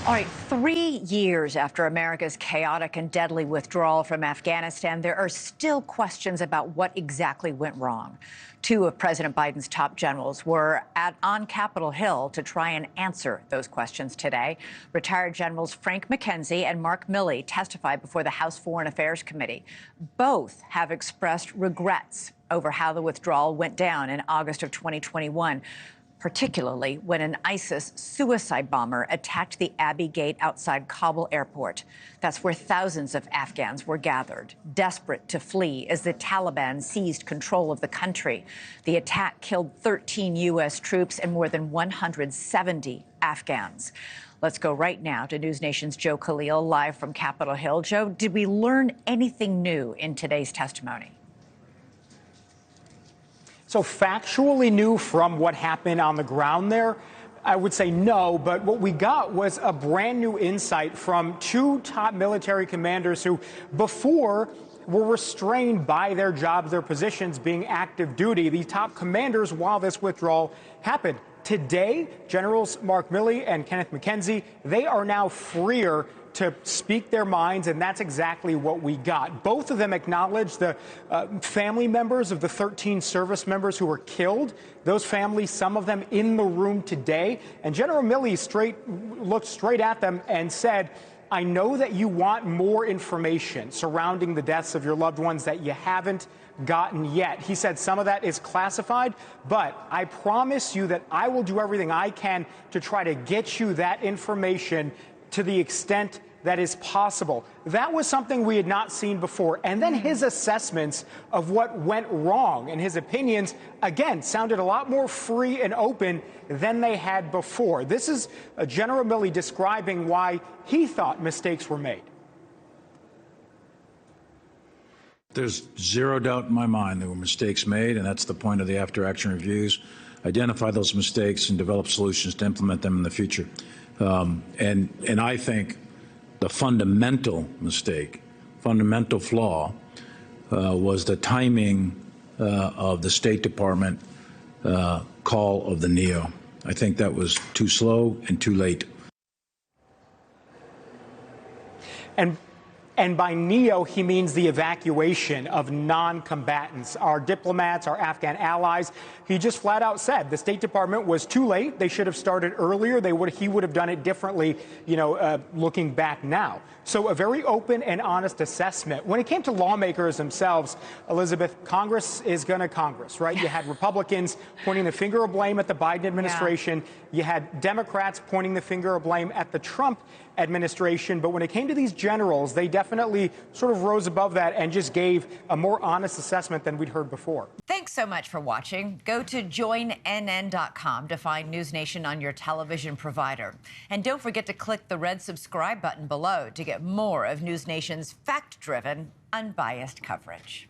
All right, 3 years after America's chaotic and deadly withdrawal from Afghanistan, there are still questions about what exactly went wrong. Two of President Biden's top generals were on Capitol Hill to try and answer those questions today. Retired Generals Frank McKenzie and Mark Milley testified before the House Foreign Affairs Committee. Both have expressed regrets over how the withdrawal went down in August of 2021. Particularly when an ISIS suicide bomber attacked the Abbey Gate outside Kabul airport. That's where thousands of Afghans were gathered, desperate to flee as the Taliban seized control of the country. The attack killed 13 U.S. troops and more than 170 Afghans. Let's go right now to NewsNation's Joe Khalil, live from Capitol Hill. Joe, did we learn anything new in today's testimony? So factually new from what happened on the ground there, I would say no, but what we got was a brand new insight from two top military commanders who before were restrained by their jobs, their positions being active duty. The top commanders while this withdrawal happened. Today, Generals Mark Milley and Kenneth McKenzie, they are now freer to speak their minds, and that's exactly what we got. Both of them acknowledged the family members of the 13 service members who were killed. Those families, some of them in the room today. And General Milley looked straight at them and said, I know that you want more information surrounding the deaths of your loved ones that you haven't gotten yet. He said some of that is classified, but I promise you that I will do everything I can to try to get you that information to the extent that is possible. That was something we had not seen before. And then his assessments of what went wrong and his opinions, again, sounded a lot more free and open than they had before. This is General Milley describing why he thought mistakes were made. There's zero doubt in my mind there were mistakes made, and that's the point of the after-action reviews. Identify those mistakes and develop solutions to implement them in the future. And I think the fundamental mistake, fundamental flaw, was the timing of the State Department call of the NEO. I think that was too slow and too late. And by NEO, he means the evacuation of non-combatants, our diplomats, our Afghan allies. He just flat out said the State Department was too late. They should have started earlier. He would have done it differently, looking back now. So a very open and honest assessment. When it came to lawmakers themselves, Elizabeth, Congress is going to Congress, right? You had Republicans pointing the finger of blame at the Biden administration. Yeah. You had Democrats pointing the finger of blame at the Trump administration. But when it came to these generals, they definitely sort of rose above that and just gave a more honest assessment than we'd heard before. Thanks so much for watching. Go to joinnn.com to find NewsNation on your television provider. And don't forget to click the red subscribe button below to get more of NewsNation's fact-driven, unbiased coverage.